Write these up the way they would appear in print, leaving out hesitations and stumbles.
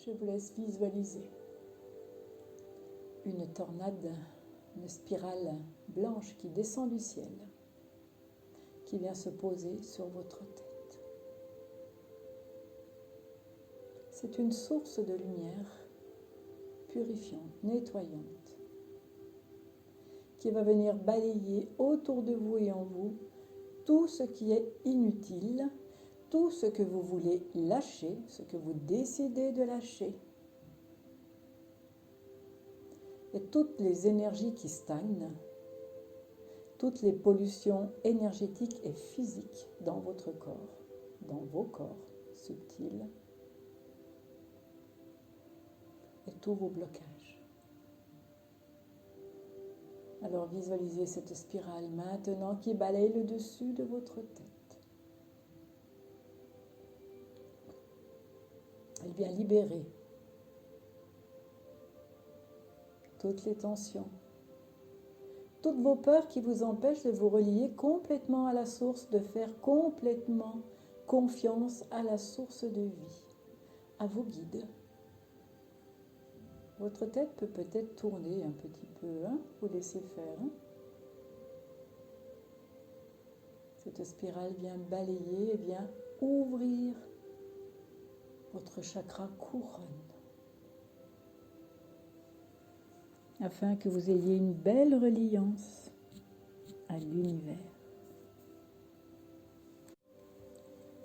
Je vous laisse visualiser une tornade, une spirale blanche qui descend du ciel, qui vient se poser sur votre tête. C'est une source de lumière purifiante, nettoyante, qui va venir balayer autour de vous et en vous tout ce qui est inutile, tout ce que vous voulez lâcher, ce que vous décidez de lâcher. Et toutes les énergies qui stagnent, toutes les pollutions énergétiques et physiques dans votre corps, dans vos corps subtils, et tous vos blocages. Alors visualisez cette spirale maintenant qui balaye le dessus de votre tête. Elle vient libérer toutes les tensions, toutes vos peurs qui vous empêchent de vous relier complètement à la source, de faire complètement confiance à la source de vie, à vos guides. Votre tête peut peut-être tourner un petit peu, vous laissez faire. Cette spirale vient balayer et vient ouvrir votre chakra couronne, afin que vous ayez une belle reliance à l'univers.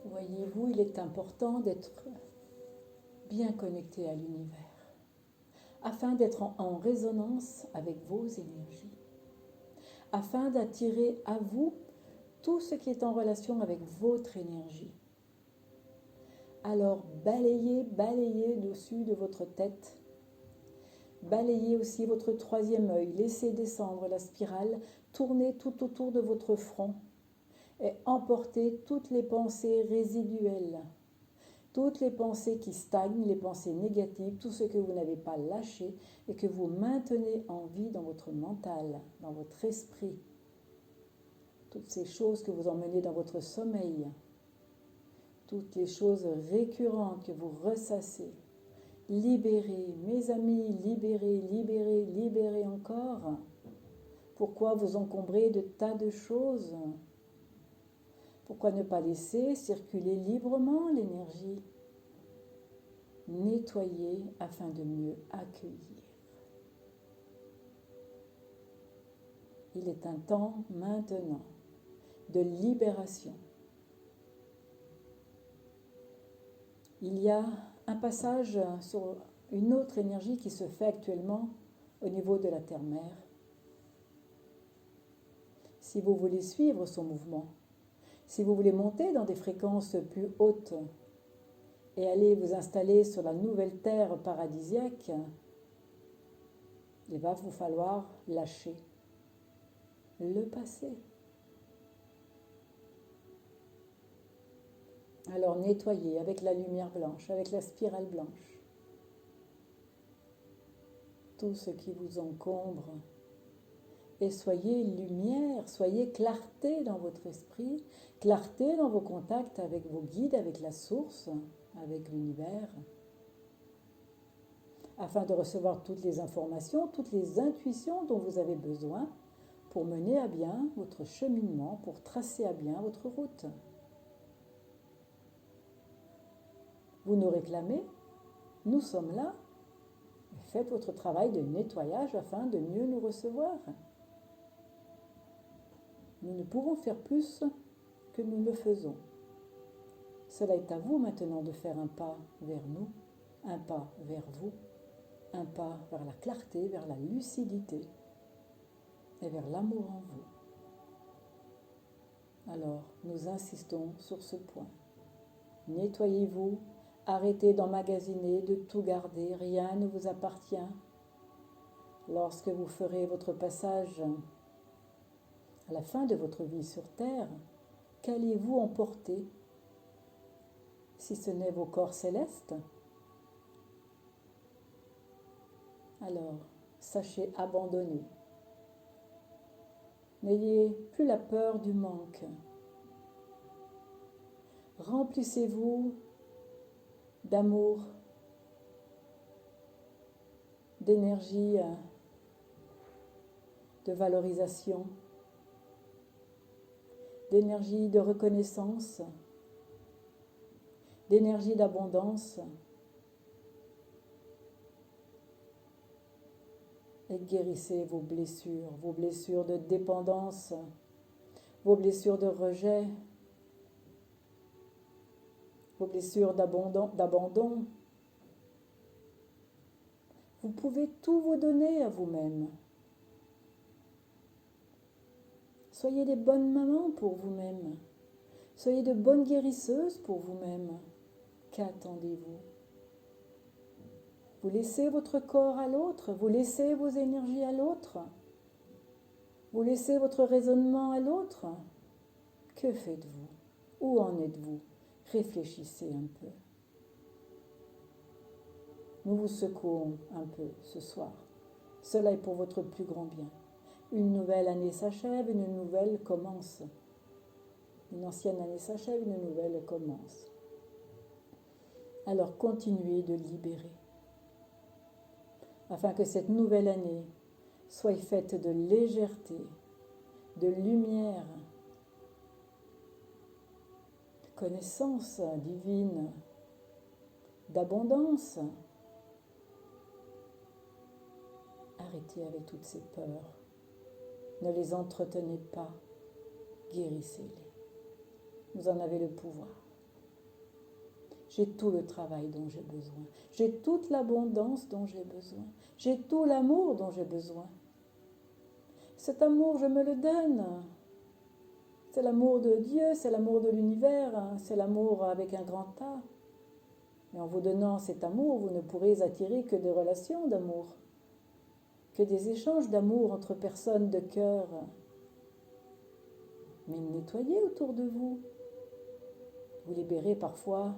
Voyez-vous, il est important d'être bien connecté à l'univers, afin d'être en résonance avec vos énergies, afin d'attirer à vous tout ce qui est en relation avec votre énergie. Alors balayez dessus de votre tête. Balayez aussi votre troisième œil. Laissez descendre la spirale, tournez tout autour de votre front et emportez toutes les pensées résiduelles, toutes les pensées qui stagnent, les pensées négatives, tout ce que vous n'avez pas lâché et que vous maintenez en vie dans votre mental, dans votre esprit. Toutes ces choses que vous emmenez dans votre sommeil, toutes les choses récurrentes que vous ressassez. Libérez, mes amis, libérez, libérez, libérez encore. Pourquoi vous encombrer de tas de choses? Pourquoi ne pas laisser circuler librement l'énergie? Nettoyer afin de mieux accueillir. Il est un temps maintenant de libération. Il y a un passage sur une autre énergie qui se fait actuellement au niveau de la terre-mère. Si vous voulez suivre son mouvement, si vous voulez monter dans des fréquences plus hautes et aller vous installer sur la nouvelle terre paradisiaque, il va vous falloir lâcher le passé. Alors nettoyez avec la lumière blanche, avec la spirale blanche, tout ce qui vous encombre. Et soyez lumière, soyez clarté dans votre esprit, clarté dans vos contacts avec vos guides, avec la source, avec l'univers, afin de recevoir toutes les informations, toutes les intuitions dont vous avez besoin pour mener à bien votre cheminement, pour tracer à bien votre route. Vous nous réclamez, nous sommes là. Faites votre travail de nettoyage afin de mieux nous recevoir. Nous ne pouvons faire plus que nous le faisons. Cela est à vous maintenant de faire un pas vers nous, un pas vers vous, un pas vers la clarté, vers la lucidité et vers l'amour en vous. Alors, nous insistons sur ce point. Nettoyez-vous. Arrêtez d'emmagasiner, de tout garder, rien ne vous appartient. Lorsque vous ferez votre passage à la fin de votre vie sur Terre, qu'allez-vous emporter, si ce n'est vos corps célestes? Alors, sachez abandonner. N'ayez plus la peur du manque. Remplissez-vous d'amour, d'énergie de valorisation, d'énergie de reconnaissance, d'énergie d'abondance. Et guérissez vos blessures de dépendance, vos blessures de rejet, vos blessures d'abandon. Vous pouvez tout vous donner à vous-même. Soyez des bonnes mamans pour vous-même. Soyez de bonnes guérisseuses pour vous-même. Qu'attendez-vous? Vous laissez votre corps à l'autre, vous laissez vos énergies à l'autre, vous laissez votre raisonnement à l'autre. Que faites-vous? Où en êtes-vous? Réfléchissez un peu. Nous vous secouons un peu ce soir. Cela est pour votre plus grand bien. Une nouvelle année s'achève, une nouvelle commence. Une ancienne année s'achève, une nouvelle commence. Alors continuez de libérer, afin que cette nouvelle année soit faite de légèreté, de lumière, de connaissance divine, d'abondance. Arrêtez avec toutes ces peurs. Ne les entretenez pas. Guérissez-les. Vous en avez le pouvoir. J'ai tout le travail dont j'ai besoin. J'ai toute l'abondance dont j'ai besoin. J'ai tout l'amour dont j'ai besoin. Cet amour, je me le donne. C'est l'amour de Dieu, c'est l'amour de l'univers, c'est l'amour avec un grand A. Et en vous donnant cet amour, vous ne pourrez attirer que des relations d'amour, que des échanges d'amour entre personnes de cœur. Mais nettoyez autour de vous. Vous libérez parfois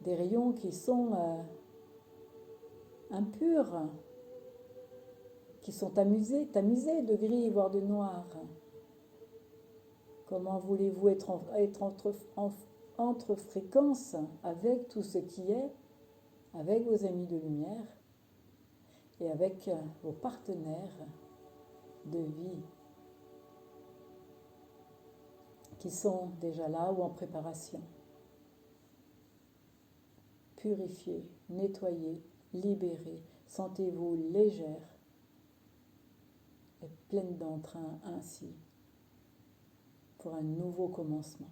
des rayons qui sont impurs, qui sont tamisés de gris, voire de noir. Comment voulez-vous être entre fréquence avec tout ce qui est, avec vos amis de lumière et avec vos partenaires de vie qui sont déjà là ou en préparation? Purifiez, nettoyez, libérez, sentez-vous légère et pleine d'entrain ainsi pour un nouveau commencement.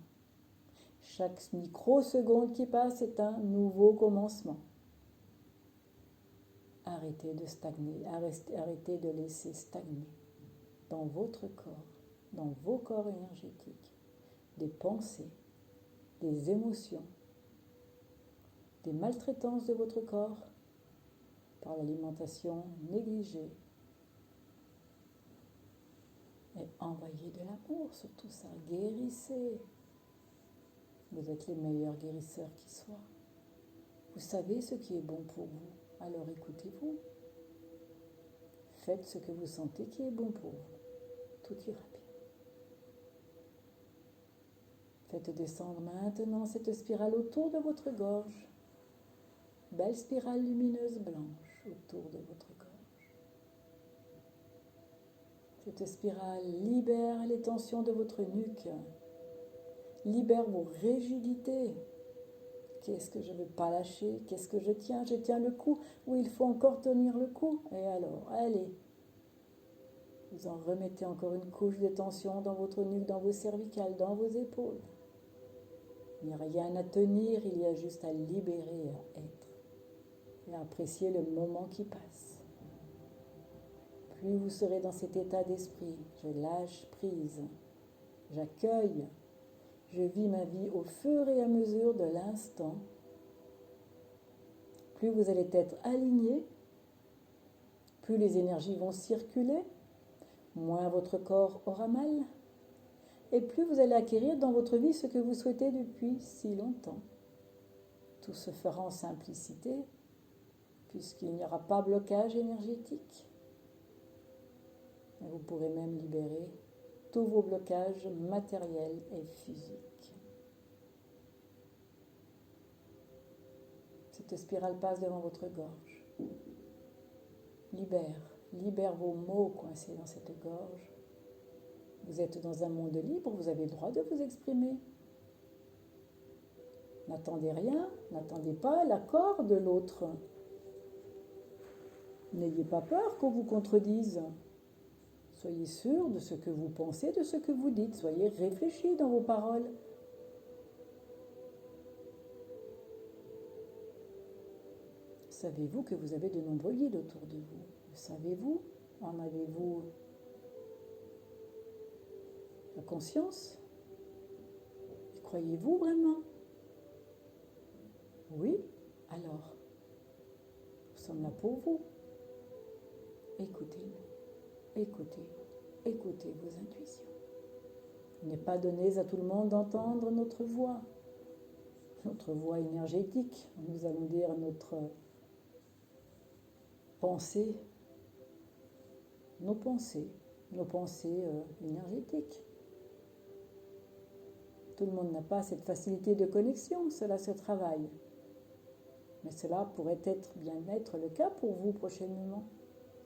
Chaque microseconde qui passe est un nouveau commencement. Arrêtez de stagner, arrêtez de laisser stagner dans votre corps, dans vos corps énergétiques, des pensées, des émotions, des maltraitances de votre corps par l'alimentation négligée. Et envoyez de l'amour sur tout ça, guérissez. Vous êtes les meilleurs guérisseurs qui soient. Vous savez ce qui est bon pour vous, alors écoutez-vous. Faites ce que vous sentez qui est bon pour vous. Tout ira bien. Faites descendre maintenant cette spirale autour de votre gorge. Belle spirale lumineuse blanche autour de votre gorge. Cette spirale libère les tensions de votre nuque. Libère vos rigidités. Qu'est-ce que je ne veux pas lâcher? Qu'est-ce que je tiens? Je tiens le cou. Oui, il faut encore tenir le cou. Et alors, allez. Vous en remettez encore une couche de tension dans votre nuque, dans vos cervicales, dans vos épaules. Il n'y a rien à tenir, il y a juste à libérer et à être. Et à apprécier le moment qui passe. Plus vous serez dans cet état d'esprit, je lâche prise, j'accueille. Je vis ma vie au fur et à mesure de l'instant. Plus vous allez être aligné, plus les énergies vont circuler, moins votre corps aura mal, et plus vous allez acquérir dans votre vie ce que vous souhaitez depuis si longtemps. Tout se fera en simplicité, puisqu'il n'y aura pas blocage énergétique. Et vous pourrez même libérer tous vos blocages matériels et physiques. Cette spirale passe devant votre gorge. libère vos mots coincés dans cette gorge. Vous êtes dans un monde libre, vous avez le droit de vous exprimer. N'attendez rien, n'attendez pas l'accord de l'autre. N'ayez pas peur qu'on vous contredise. Soyez sûr de ce que vous pensez, de ce que vous dites. Soyez réfléchis dans vos paroles. Savez-vous que vous avez de nombreux guides autour de vous? Le savez-vous? En avez-vous la conscience? Y croyez-vous vraiment? Oui? Alors, nous sommes là pour vous. Écoutez-nous, écoutez vos intuitions. Il n'est pas donné à tout le monde d'entendre notre voix énergétique. Nous allons dire notre pensée, nos pensées énergétiques. Tout le monde n'a pas cette facilité de connexion, cela se travaille. Mais cela pourrait bien être le cas pour vous prochainement,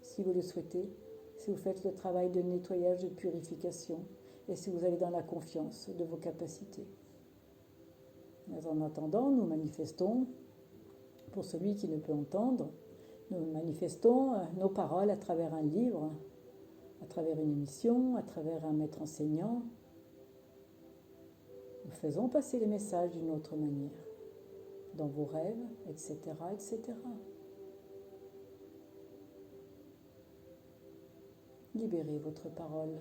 si vous le souhaitez, si vous faites le travail de nettoyage, de purification, et si vous allez dans la confiance de vos capacités. Mais en attendant, nous manifestons, pour celui qui ne peut entendre, nous manifestons nos paroles à travers un livre, à travers une émission, à travers un maître enseignant. Nous faisons passer les messages d'une autre manière, dans vos rêves, etc., etc. Libérez votre parole,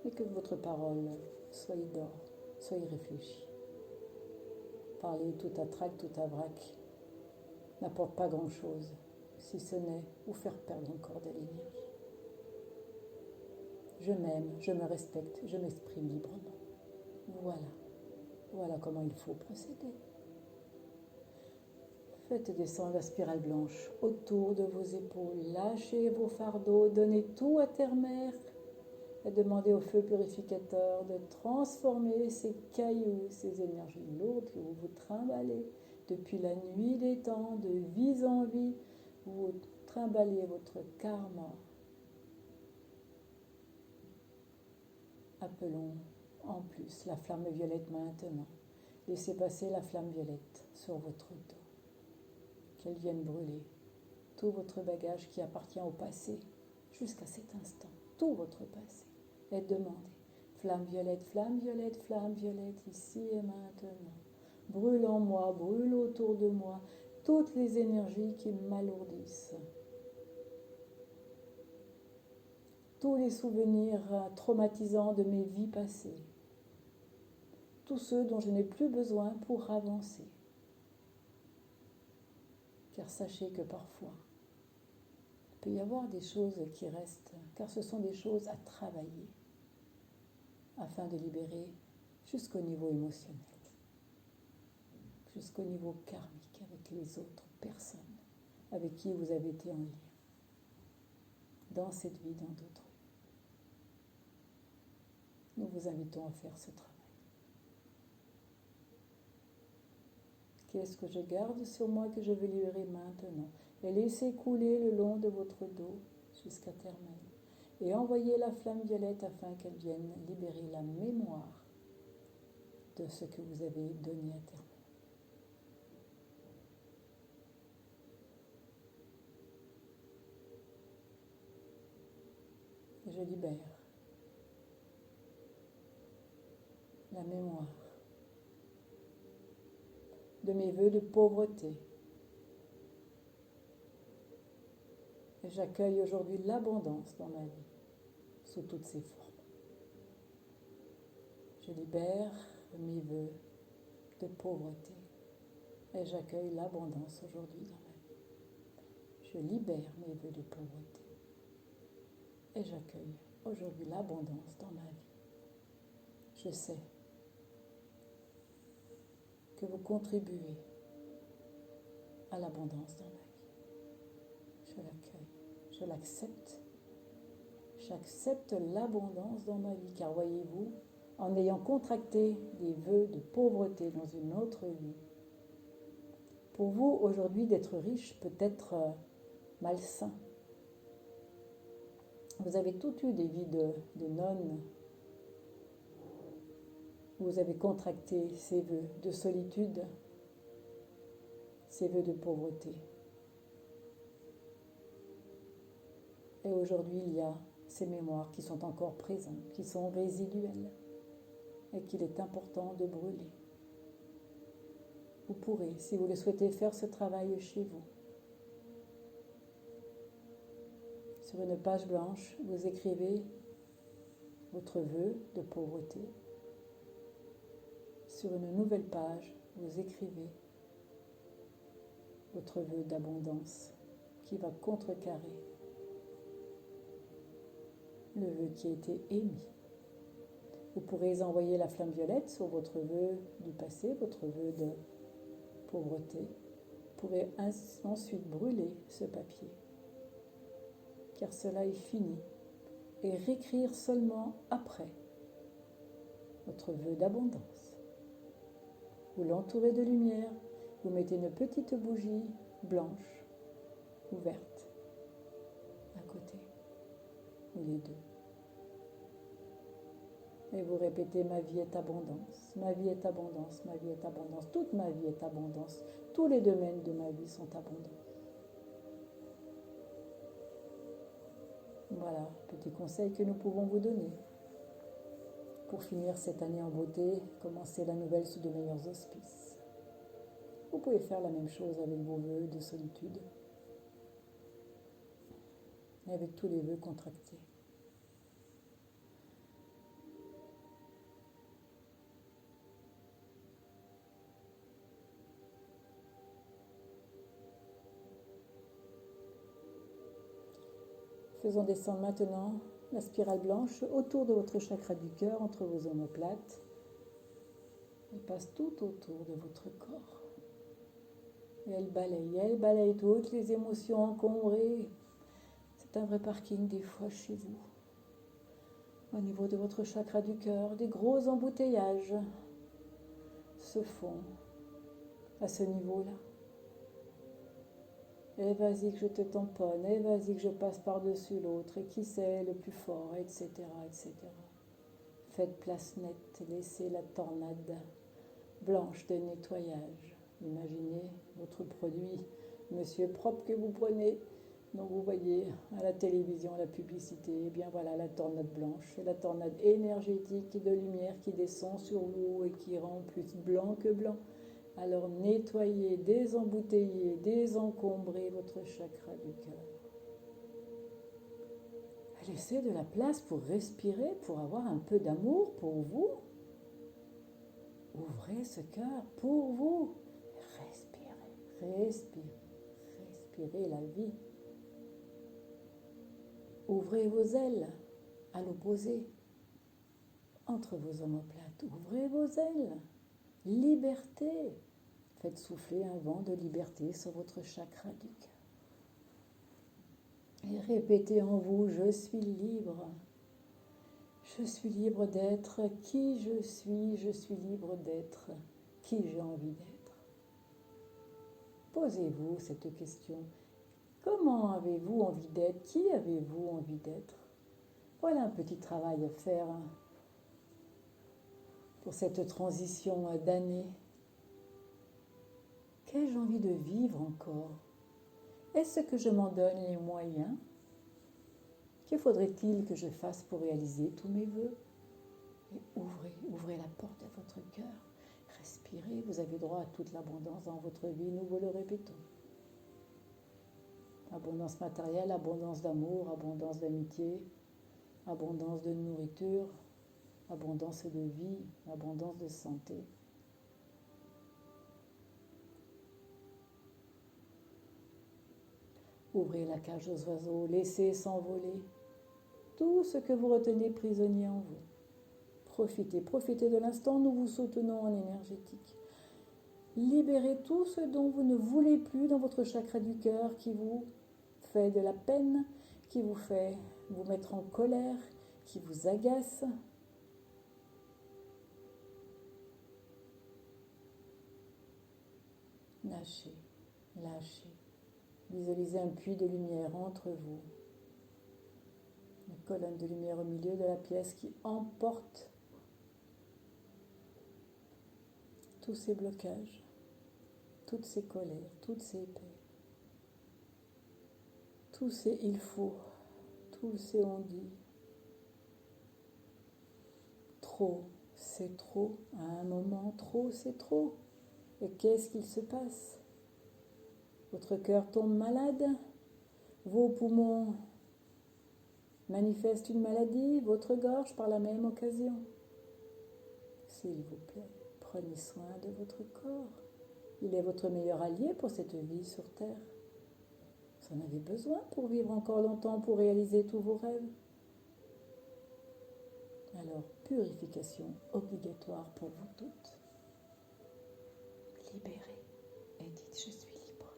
et que votre parole soit d'or, soyez réfléchi. Parler tout à trac, tout à vrac, n'apporte pas grand-chose, si ce n'est vous faire perdre encore de l'énergie. Je m'aime, je me respecte, je m'exprime librement. Voilà comment il faut procéder. Faites descendre la spirale blanche autour de vos épaules. Lâchez vos fardeaux, donnez tout à Terre-Mère et demandez au feu purificateur de transformer ces cailloux, ces énergies lourdes que vous trimballez depuis la nuit des temps, de vie en vie. Vous trimballez votre karma. Appelons en plus la flamme violette maintenant. Laissez passer la flamme violette sur votre dos. Qu'elle vienne brûler tout votre bagage qui appartient au passé, jusqu'à cet instant, tout votre passé. Et demandez, flamme violette, ici et maintenant. Brûle en moi, brûle autour de moi, toutes les énergies qui m'alourdissent. Tous les souvenirs traumatisants de mes vies passées. Tous ceux dont je n'ai plus besoin pour avancer. Car sachez que parfois, il peut y avoir des choses qui restent, car ce sont des choses à travailler, afin de libérer jusqu'au niveau émotionnel, jusqu'au niveau karmique avec les autres personnes avec qui vous avez été en lien, dans cette vie, dans d'autres vies. Nous vous invitons à faire ce travail. Qu'est-ce que je garde sur moi que je vais libérer maintenant? Et laissez couler le long de votre dos jusqu'à Terre-Mère. Et envoyez la flamme violette afin qu'elle vienne libérer la mémoire de ce que vous avez donné à Terre-Mère. Et je libère la mémoire de mes vœux de pauvreté. Et j'accueille aujourd'hui l'abondance dans ma vie, sous toutes ses formes. Je libère mes vœux de pauvreté et j'accueille l'abondance aujourd'hui dans ma vie. Je libère mes vœux de pauvreté et j'accueille aujourd'hui l'abondance dans ma vie. Je sais que vous contribuez à l'abondance dans ma vie. Je l'accueille, je l'accepte. J'accepte l'abondance dans ma vie, car voyez-vous, en ayant contracté des vœux de pauvreté dans une autre vie, pour vous, aujourd'hui, d'être riche peut être malsain. Vous avez toutes eu des vies de nonnes où vous avez contracté ces vœux de solitude, ces vœux de pauvreté. Et aujourd'hui, il y a ces mémoires qui sont encore présentes, qui sont résiduelles et qu'il est important de brûler. Vous pourrez, si vous le souhaitez, faire ce travail chez vous. Sur une page blanche, vous écrivez votre vœu de pauvreté. Sur une nouvelle page, vous écrivez votre vœu d'abondance qui va contrecarrer le vœu qui a été émis. Vous pourrez envoyer la flamme violette sur votre vœu du passé, votre vœu de pauvreté. Vous pourrez ensuite brûler ce papier, car cela est fini, et réécrire seulement après votre vœu d'abondance. Vous l'entourez de lumière, vous mettez une petite bougie blanche ou verte à côté, ou les deux. Et vous répétez: ma vie est abondance, ma vie est abondance, ma vie est abondance, toute ma vie est abondance, tous les domaines de ma vie sont abondants. Voilà, petit conseil que nous pouvons vous donner pour finir cette année en beauté, commencer la nouvelle sous de meilleurs auspices. Vous pouvez faire la même chose avec vos vœux de solitude et avec tous les vœux contractés. Faisons descendre maintenant la spirale blanche autour de votre chakra du cœur, entre vos omoplates. Elle passe tout autour de votre corps. Et elle balaye toutes les émotions encombrées. C'est un vrai parking des fois chez vous. Au niveau de votre chakra du cœur, des gros embouteillages se font à ce niveau-là. Et vas-y que je te tamponne, et vas-y que je passe par-dessus l'autre, et qui c'est le plus fort, etc., etc. Faites place nette, laissez la tornade blanche de nettoyage. Imaginez votre produit, monsieur propre que vous prenez. Donc vous voyez à la télévision, la publicité, et bien voilà la tornade blanche, la tornade énergétique de lumière qui descend sur vous et qui rend plus blanc que blanc. Alors nettoyez, désembouteillez, désencombrez votre chakra du cœur. Laissez de la place pour respirer, pour avoir un peu d'amour pour vous. Ouvrez ce cœur pour vous. Respirez, respirez, respirez la vie. Ouvrez vos ailes à l'opposé, entre vos omoplates. Ouvrez vos ailes. Liberté. Faites souffler un vent de liberté sur votre chakra du cœur. Et répétez en vous: je suis libre. Je suis libre d'être qui je suis libre d'être qui j'ai envie d'être. Posez-vous cette question. Comment avez-vous envie d'être? Qui avez-vous envie d'être? Voilà un petit travail à faire pour cette transition d'année. Qu'ai-je envie de vivre encore? Est-ce que je m'en donne les moyens? Que faudrait-il que je fasse pour réaliser tous mes vœux? Et ouvrez la porte de votre cœur. Respirez, vous avez droit à toute l'abondance dans votre vie, nous vous le répétons. Abondance matérielle, abondance d'amour, abondance d'amitié, abondance de nourriture, abondance de vie, abondance de santé. Ouvrez la cage aux oiseaux, laissez s'envoler tout ce que vous retenez prisonnier en vous. Profitez de l'instant, nous vous soutenons en énergétique. Libérez tout ce dont vous ne voulez plus dans votre chakra du cœur qui vous fait de la peine, qui vous fait vous mettre en colère, qui vous agace. Lâchez, lâchez. Visualisez un puits de lumière entre vous. Le colonne de lumière au milieu de la pièce qui emporte tous ces blocages, toutes ces colères, toutes ces paix, tous ces il faut, tous ces on dit. Trop, c'est trop. À un moment, trop, c'est trop. Et qu'est-ce qu'il se passe? Votre cœur tombe malade, vos poumons manifestent une maladie, votre gorge par la même occasion. S'il vous plaît, prenez soin de votre corps. Il est votre meilleur allié pour cette vie sur Terre. Vous en avez besoin pour vivre encore longtemps, pour réaliser tous vos rêves. Alors, purification obligatoire pour vous toutes. Libérez et dites je suis libre.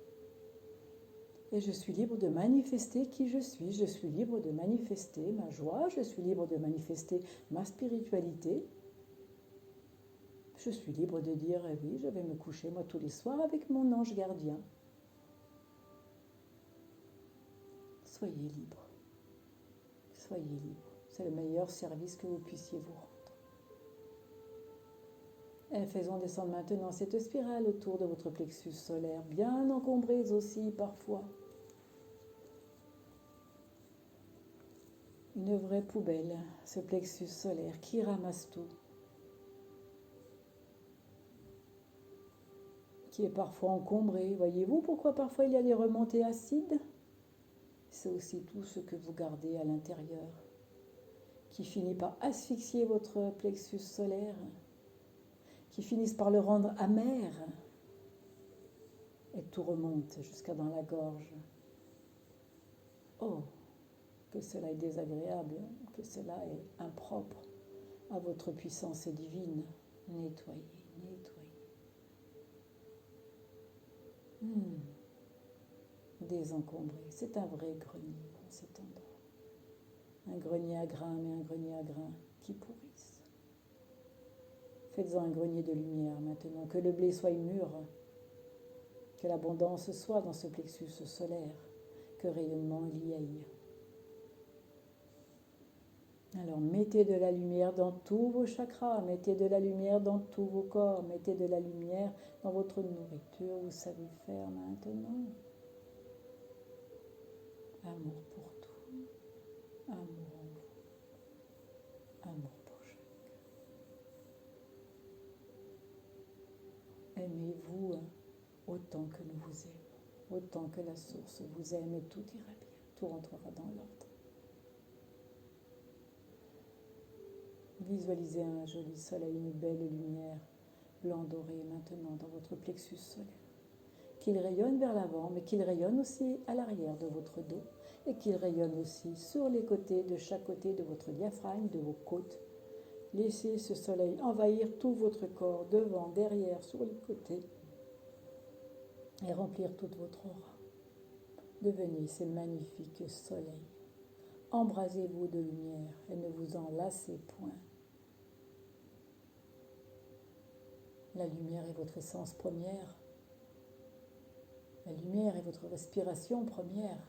Et je suis libre de manifester qui je suis libre de manifester ma joie, je suis libre de manifester ma spiritualité. Je suis libre de dire oui, je vais me coucher moi tous les soirs avec mon ange gardien. Soyez libre. Soyez libre. C'est le meilleur service que vous puissiez vous rendre. Et faisons descendre maintenant cette spirale autour de votre plexus solaire, bien encombrée aussi parfois. Une vraie poubelle, ce plexus solaire qui ramasse tout, qui est parfois encombré. Voyez-vous pourquoi parfois il y a des remontées acides? C'est aussi tout ce que vous gardez à l'intérieur, qui finit par asphyxier votre plexus solaire, qui finissent par le rendre amer, et tout remonte jusqu'à dans la gorge. Oh, que cela est désagréable, que cela est impropre à votre puissance divine. Nettoyez, nettoyez. Désencombrer, c'est un vrai grenier dans cet endroit. Un grenier à grains, mais un grenier à grains qui pourrissent. Faites-en un grenier de lumière maintenant, que le blé soit mûr, que l'abondance soit dans ce plexus solaire, que rayonnement il y aille. Alors mettez de la lumière dans tous vos chakras, mettez de la lumière dans tous vos corps, mettez de la lumière dans votre nourriture, vous savez faire maintenant. Amour pour tout, amour en vous, amour pour chacun. Aimez-vous autant que nous vous aimons, autant que la source vous aime et tout ira bien, tout rentrera dans l'ordre. Visualisez un joli soleil, une belle lumière blanc doré maintenant dans votre plexus solaire. Qu'il rayonne vers l'avant, mais qu'il rayonne aussi à l'arrière de votre dos et qu'il rayonne aussi sur les côtés, de chaque côté de votre diaphragme, de vos côtes. Laissez ce soleil envahir tout votre corps, devant, derrière, sur les côtés et remplir toute votre aura. Devenez ces magnifiques soleils. Embrasez-vous de lumière et ne vous en lassez point. La lumière est votre essence première. La lumière est votre respiration première.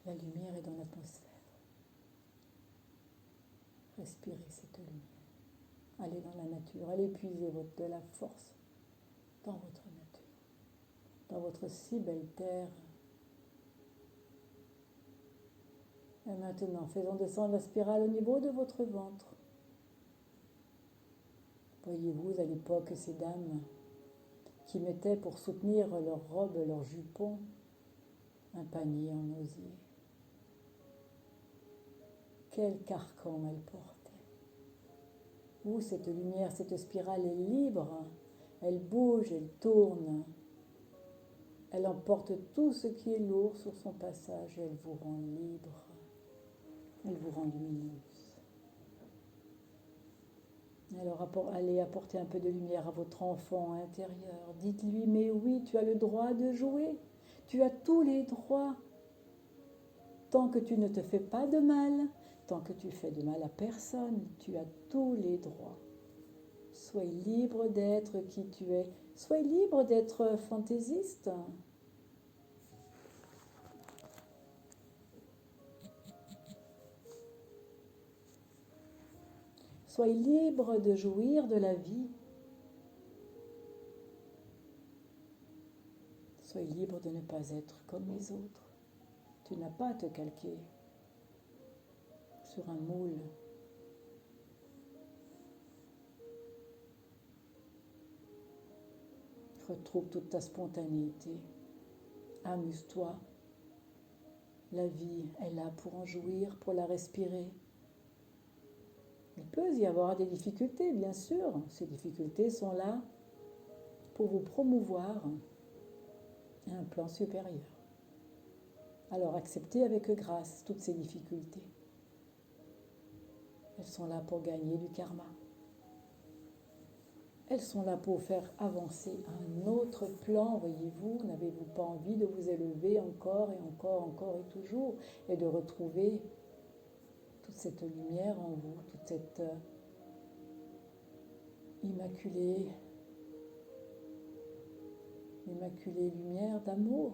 La lumière est dans l'atmosphère. Respirez cette lumière. Allez dans la nature, allez puiser de la force dans votre nature, dans votre si belle terre. Et maintenant, faisons descendre la spirale au niveau de votre ventre. Voyez-vous à l'époque ces dames qui mettaient pour soutenir leurs robes, leurs jupons, un panier en osier. Quel carcan elles portaient. Où cette lumière, cette spirale est libre, elle bouge, elle tourne, elle emporte tout ce qui est lourd sur son passage et elle vous rend libre, elle vous rend lumineuse. Alors allez apporter un peu de lumière à votre enfant intérieur. Dites-lui, mais oui, tu as le droit de jouer. Tu as tous les droits. Tant que tu ne te fais pas de mal, tant que tu fais de mal à personne, tu as tous les droits. Sois libre d'être qui tu es. Sois libre d'être fantaisiste. Soyez libre de jouir de la vie. Soyez libre de ne pas être comme les autres. Tu n'as pas à te calquer sur un moule. Retrouve toute ta spontanéité. Amuse-toi. La vie est là pour en jouir, pour la respirer. Il peut y avoir des difficultés, bien sûr. Ces difficultés sont là pour vous promouvoir à un plan supérieur. Alors acceptez avec grâce toutes ces difficultés. Elles sont là pour gagner du karma. Elles sont là pour faire avancer à un autre plan, voyez-vous. N'avez-vous pas envie de vous élever encore et encore, encore et toujours, et de retrouver toute cette lumière en vous, toute cette immaculée lumière d'amour.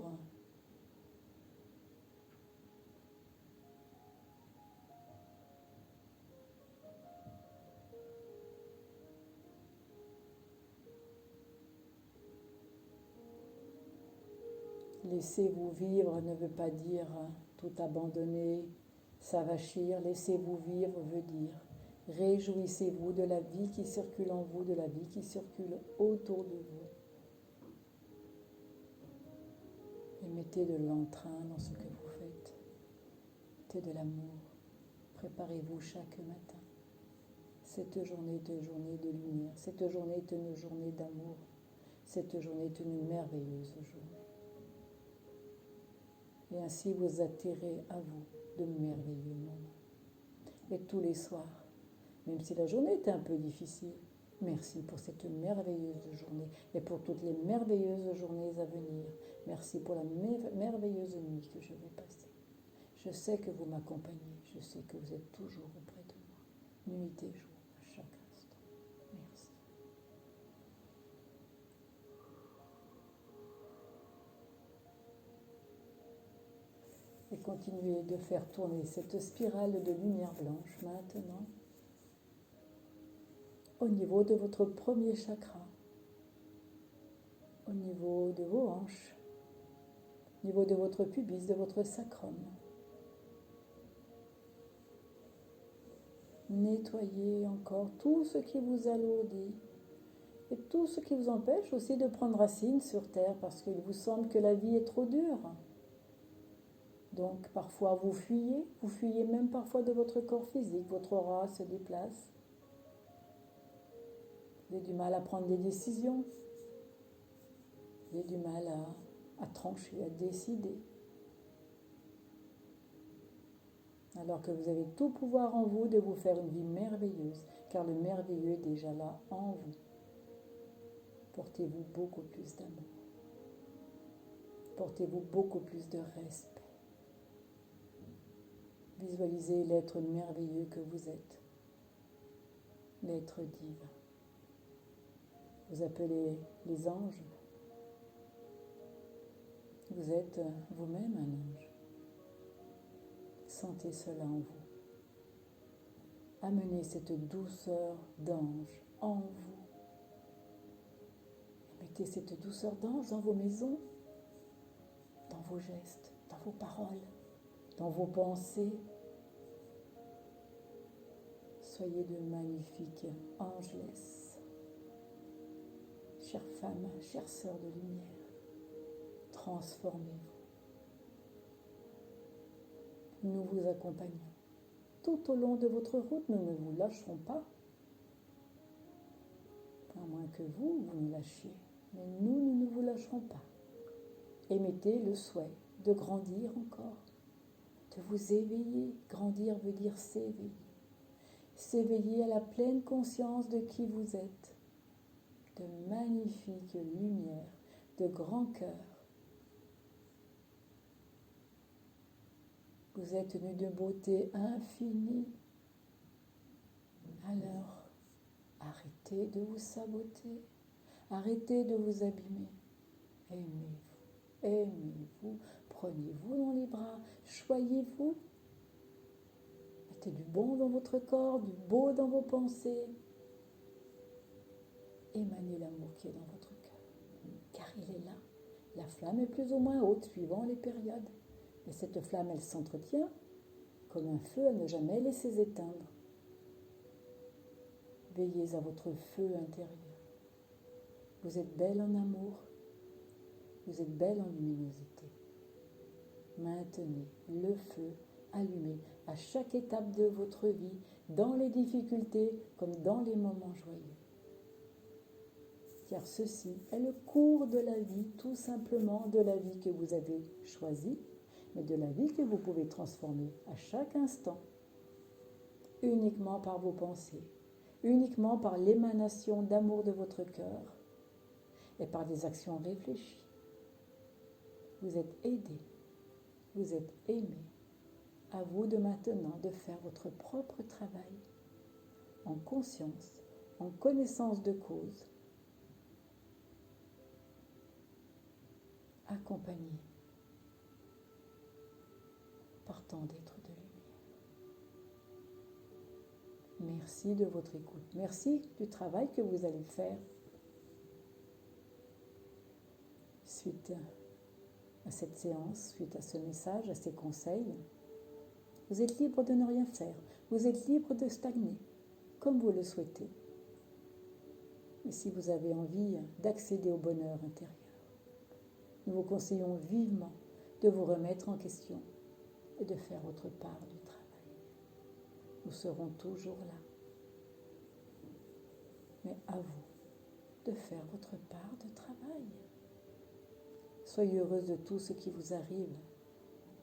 Laissez-vous vivre ne veut pas dire tout abandonner, s'avachir. Laissez-vous vivre veut dire réjouissez-vous de la vie qui circule en vous, de la vie qui circule autour de vous. Et mettez de l'entrain dans ce que vous faites. Mettez de l'amour. Préparez-vous chaque matin. Cette journée est une journée de lumière. Cette journée est une journée d'amour. Cette journée est une merveilleuse journée. Et ainsi vous attirez à vous de merveilleux moments. Et tous les soirs, même si la journée était un peu difficile, merci pour cette merveilleuse journée et pour toutes les merveilleuses journées à venir. Merci pour la merveilleuse nuit que je vais passer. Je sais que vous m'accompagnez, je sais que vous êtes toujours auprès de moi, nuit et jour, à chaque instant. Merci. Et continuez de faire tourner cette spirale de lumière blanche maintenant au niveau de votre premier chakra, au niveau de vos hanches, au niveau de votre pubis, de votre sacrum. Nettoyez encore tout ce qui vous alourdit et tout ce qui vous empêche aussi de prendre racine sur terre parce qu'il vous semble que la vie est trop dure. Donc parfois vous fuyez même parfois de votre corps physique, votre aura se déplace. Vous avez du mal à prendre des décisions, vous avez du mal à trancher, à décider. Alors que vous avez tout pouvoir en vous de vous faire une vie merveilleuse, car le merveilleux est déjà là en vous. Portez-vous beaucoup plus d'amour. Portez-vous beaucoup plus de respect. Visualisez l'être merveilleux que vous êtes, l'être divin. Vous appelez les anges. Vous êtes vous-même un ange. Sentez cela en vous. Amenez cette douceur d'ange en vous. Et mettez cette douceur d'ange dans vos maisons, dans vos gestes, dans vos paroles, dans vos pensées. Soyez de magnifiques angeles. Chère femme, chère sœur de lumière, transformez-vous. Nous vous accompagnons. Tout au long de votre route, nous ne vous lâcherons pas. À moins que vous nous lâchiez. Mais nous ne vous lâcherons pas. Émettez le souhait de grandir encore, de vous éveiller. Grandir veut dire s'éveiller. S'éveiller à la pleine conscience de qui vous êtes, de magnifiques lumières, de grands cœurs. Vous êtes une de beauté infinie. Alors, arrêtez de vous saboter, arrêtez de vous abîmer. Aimez-vous, aimez-vous, prenez-vous dans les bras, choyez-vous. Mettez du bon dans votre corps, du beau dans vos pensées. Émanez l'amour qui est dans votre cœur, car il est là. La flamme est plus ou moins haute suivant les périodes. Mais cette flamme, elle s'entretient comme un feu à ne jamais laisser s'éteindre. Veillez à votre feu intérieur. Vous êtes belle en amour, vous êtes belle en luminosité. Maintenez le feu allumé à chaque étape de votre vie, dans les difficultés comme dans les moments joyeux. Car ceci est le cours de la vie, tout simplement de la vie que vous avez choisie, mais de la vie que vous pouvez transformer à chaque instant, uniquement par vos pensées, uniquement par l'émanation d'amour de votre cœur et par des actions réfléchies. Vous êtes aidé, vous êtes aimé. À vous de maintenant de faire votre propre travail en conscience, en connaissance de cause, accompagné par tant d'êtres de lumière. Merci de votre écoute. Merci du travail que vous allez faire suite à cette séance, suite à ce message, à ces conseils. Vous êtes libre de ne rien faire. Vous êtes libre de stagner, comme vous le souhaitez. Et si vous avez envie d'accéder au bonheur intérieur, nous vous conseillons vivement de vous remettre en question et de faire votre part du travail. Nous serons toujours là. Mais à vous de faire votre part de travail. Soyez heureuse de tout ce qui vous arrive,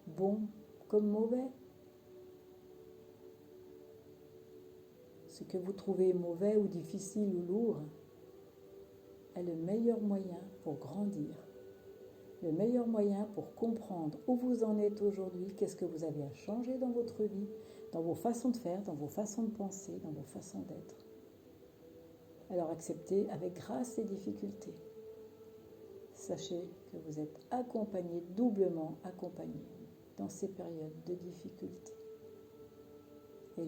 bon comme mauvais. Ce que vous trouvez mauvais ou difficile ou lourd est le meilleur moyen pour grandir, le meilleur moyen pour comprendre où vous en êtes aujourd'hui, qu'est-ce que vous avez à changer dans votre vie, dans vos façons de faire, dans vos façons de penser, dans vos façons d'être. Alors acceptez avec grâce ces difficultés. Sachez que vous êtes accompagné, doublement accompagné dans ces périodes de difficultés. Et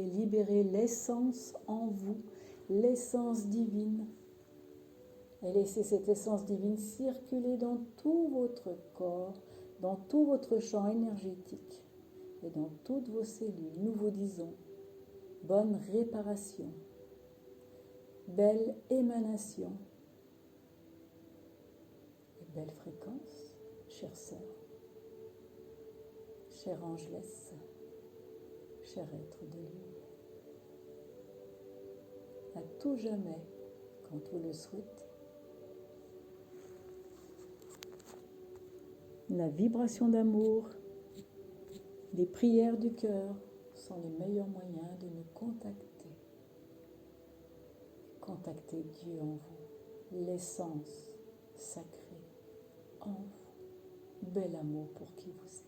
libérez l'essence en vous, l'essence divine. Et laissez cette essence divine circuler dans tout votre corps, dans tout votre champ énergétique et dans toutes vos cellules. Nous vous disons bonne réparation, belle émanation et belle fréquence, chère sœur, chère angelesse, cher être de lumière. À tout jamais, quand vous le souhaitez. La vibration d'amour, les prières du cœur sont les meilleurs moyens de nous contacter. Contactez Dieu en vous, l'essence sacrée en vous. Bel amour pour qui vous êtes.